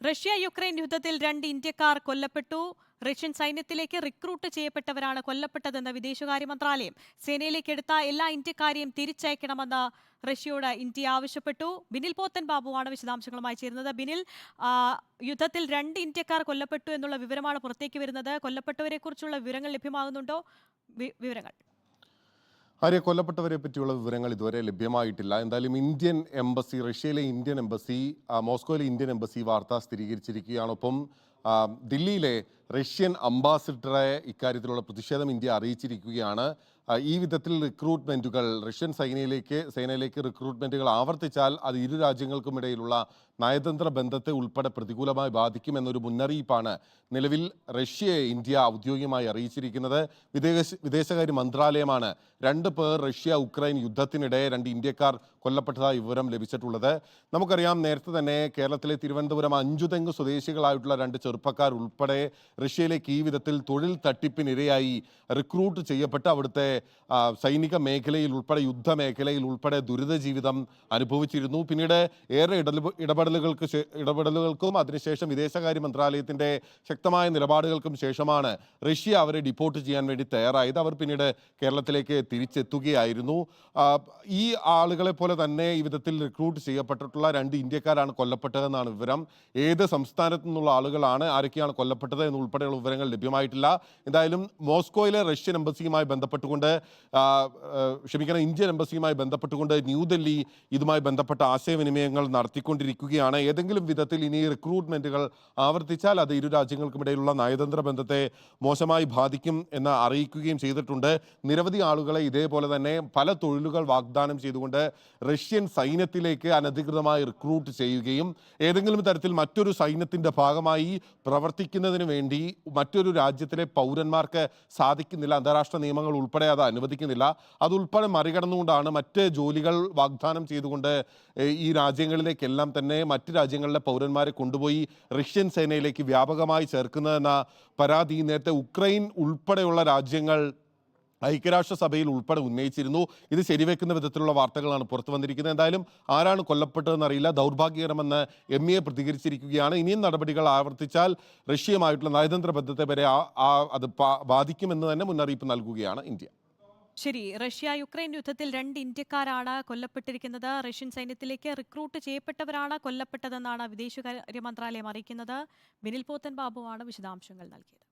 Russia Ukraine യുദ്ധത്തിൽ 2 ഇന്ത്യക്കാർ കൊല്ലപ്പെട്ടു. റഷ്യൻ സൈന്യത്തിലേക്ക് റിക്രൂട്ട് ചെയ്യപ്പെട്ടവരാണ് കൊല്ലപ്പെട്ടതെന്ന് വിദേശകാര്യ മന്ത്രാലയം. സേനയിലേക്ക് എടുത്ത എല്ലാ ഇന്ത്യക്കാരെയും തിരിച്ചയക്കണമെന്ന് റഷ്യയോട് ഇന്ത്യ ആവശ്യപ്പെട്ടു. ബിനിൽ പോത്തൻ ബാബുവാണ് വിശദാംശങ്ങളുമായി ചേരുന്നത്. ബിനിൽ, യുദ്ധത്തിൽ 2 ഇന്ത്യക്കാർ കൊല്ലപ്പെട്ടു എന്നുള്ള വിവരമാണ് പുറത്തേക്ക് വരുന്നത്. കൊല്ലപ്പെട്ടവരെ കുറിച്ചുള്ള വിവരങ്ങൾ ലഭ്യമാകുന്നുണ്ടോ? വിവരങ്ങൾ കൊല്ലപ്പെട്ടവരെ പറ്റിയുള്ള വിവരങ്ങൾ ഇതുവരെ ലഭ്യമായിട്ടില്ല. എന്തായാലും ഇന്ത്യൻ എംബസി, റഷ്യയിലെ ഇന്ത്യൻ എംബസി, മോസ്കോയിലെ ഇന്ത്യൻ എംബസി വാർത്ത സ്ഥിരീകരിച്ചിരിക്കുകയാണ്. ഒപ്പം ദില്ലിയിലെ റഷ്യൻ അംബാസിഡറെ ഇക്കാര്യത്തിലുള്ള പ്രതിഷേധം ഇന്ത്യ അറിയിച്ചിരിക്കുകയാണ്. ഈ വിധത്തിൽ റിക്രൂട്ട്മെന്റുകൾ, റഷ്യൻ സേനയിലേക്ക് റിക്രൂട്ട്മെന്റുകൾ ആവർത്തിച്ചാൽ അത് ഇരു രാജ്യങ്ങൾക്കുമിടയിലുള്ള നയതന്ത്ര ബന്ധത്തെ ഉൾപ്പെടെ പ്രതികൂലമായി ബാധിക്കുമെന്നൊരു മുന്നറിയിപ്പാണ് നിലവിൽ റഷ്യയെ ഇന്ത്യ ഔദ്യോഗികമായി അറിയിച്ചിരിക്കുന്നത്. വിദേശകാര്യ മന്ത്രാലയമാണ് 2 പേർ റഷ്യ ഉക്രൈൻ യുദ്ധത്തിനിടെ 2 ഇന്ത്യക്കാർ കൊല്ലപ്പെട്ടതായി വിവരം ലഭിച്ചിട്ടുള്ളത്. നമുക്കറിയാം, നേരത്തെ തന്നെ കേരളത്തിലെ തിരുവനന്തപുരം അഞ്ചുതെങ്ങ് സ്വദേശികളായിട്ടുള്ള 2 ചെറുപ്പക്കാർ ഉൾപ്പെടെ റഷ്യയിലേക്ക് ഈ വിധത്തിൽ തൊഴിൽ തട്ടിപ്പിനിരയായി റിക്രൂട്ട് ചെയ്യപ്പെട്ട് അവിടുത്തെ സൈനിക മേഖലയിൽ ഉൾപ്പെടെ, യുദ്ധമേഖലയിൽ ഉൾപ്പെടെ ദുരിത ജീവിതം അനുഭവിച്ചിരുന്നു. പിന്നീട് ഏറെ ഇടപെടലുകൾക്കും അതിനുശേഷം വിദേശകാര്യ മന്ത്രാലയത്തിൻ്റെ ശക്തമായ നിലപാടുകൾക്കും ശേഷമാണ് റഷ്യ അവരെ ഡിപ്പോർട്ട് ചെയ്യാൻ വേണ്ടി തയ്യാറായത്. അവർ പിന്നീട് കേരളത്തിലേക്ക് തിരിച്ചെത്തുകയായിരുന്നു. ഈ ആളുകളെ പോലെ തന്നെ ഈ വിധത്തിൽ റിക്രൂട്ട് ചെയ്യപ്പെട്ടിട്ടുള്ള 2 ഇന്ത്യക്കാരാണ് കൊല്ലപ്പെട്ടതെന്നാണ് വിവരം. ഏത് സംസ്ഥാനത്തു നിന്നുള്ള ആളുകളാണ്, ആരൊക്കെയാണ് കൊല്ലപ്പെട്ടത് എന്നുൾപ്പെടെയുള്ള വിവരങ്ങൾ ലഭ്യമായിട്ടില്ല. എന്തായാലും മോസ്കോയിലെ റഷ്യൻ എംബസിയുമായി ബന്ധപ്പെട്ടുകൊണ്ട്, ഇന്ത്യൻ എംബസിയുമായി ബന്ധപ്പെട്ടുകൊണ്ട് ന്യൂഡൽഹി ഇതുമായി ബന്ധപ്പെട്ട ആശയവിനിമയങ്ങൾ നടത്തിക്കൊണ്ടിരിക്കുകയാണ്. ഏതെങ്കിലും വിധത്തിൽ ഇനി റിക്രൂട്ട്മെന്റുകൾ ആവർത്തിച്ചാൽ അത് ഇരു രാജ്യങ്ങൾക്കുമിടയിലുള്ള നയതന്ത്ര ബന്ധത്തെ മോശമായി ബാധിക്കും എന്ന് അറിയിക്കുകയും ചെയ്തിട്ടുണ്ട്. നിരവധി ആളുകളെ ഇതേപോലെ തന്നെ പല തൊഴിലുകൾ വാഗ്ദാനം ചെയ്തുകൊണ്ട് റഷ്യൻ സൈന്യത്തിലേക്ക് അനധികൃതമായി റിക്രൂട്ട് ചെയ്യുകയും ഏതെങ്കിലും തരത്തിൽ മറ്റൊരു സൈന്യത്തിൻ്റെ ഭാഗമായി പ്രവർത്തിക്കുന്നതിന് വേണ്ടി മറ്റൊരു രാജ്യത്തിലെ പൗരന്മാർക്ക് സാധിക്കുന്നില്ല, അന്താരാഷ്ട്ര നിയമങ്ങൾ ഉൾപ്പെടെ അത് അനുവദിക്കുന്നില്ല. അതുൾപ്പെടെ മറികടന്നുകൊണ്ടാണ് മറ്റ് ജോലികൾ വാഗ്ദാനം ചെയ്തുകൊണ്ട് ഈ രാജ്യങ്ങളിലേക്കെല്ലാം തന്നെ മറ്റ് രാജ്യങ്ങളിലെ പൗരന്മാരെ കൊണ്ടുപോയി റഷ്യൻ സേനയിലേക്ക് വ്യാപകമായി ചേർക്കുന്നതെന്ന പരാതി നേരത്തെ ഉക്രൈൻ ഉൾപ്പെടെയുള്ള രാജ്യങ്ങൾ ഐക്യരാഷ്ട്രസഭയിൽ ഉൾപ്പെടെ ഉന്നയിച്ചിരുന്നു. ഇത് ശരിവെക്കുന്ന വിധത്തിലുള്ള വാർത്തകളാണ് പുറത്തു വന്നിരിക്കുന്നത്. എന്തായാലും ആരാണ് കൊല്ലപ്പെട്ടതെന്നറിയില്ല. ദൗർഭാഗ്യകരമെന്ന് MEA പ്രതികരിച്ചിരിക്കുകയാണ്. ഇനിയും നടപടികൾ ആവർത്തിച്ചാൽ റഷ്യയുമായിട്ടുള്ള നയതന്ത്ര ബന്ധത്തെ വരെ അത് ബാധിക്കുമെന്ന് തന്നെ മുന്നറിയിപ്പ് നൽകുകയാണ് ഇന്ത്യ. ശരി, റഷ്യ യുക്രൈൻ യുദ്ധത്തിൽ 2 ഇന്ത്യക്കാരാണ് കൊല്ലപ്പെട്ടിരിക്കുന്നത്. റഷ്യൻ സൈന്യത്തിലേക്ക് റിക്രൂട്ട് ചെയ്യപ്പെട്ടവരാണ് കൊല്ലപ്പെട്ടതെന്നാണ് വിദേശകാര്യ മന്ത്രാലയം അറിയിക്കുന്നത്. ബിനിൽ പോത്തൻ ബാബുവാണ് വിശദാംശങ്ങൾ നൽകിയത്.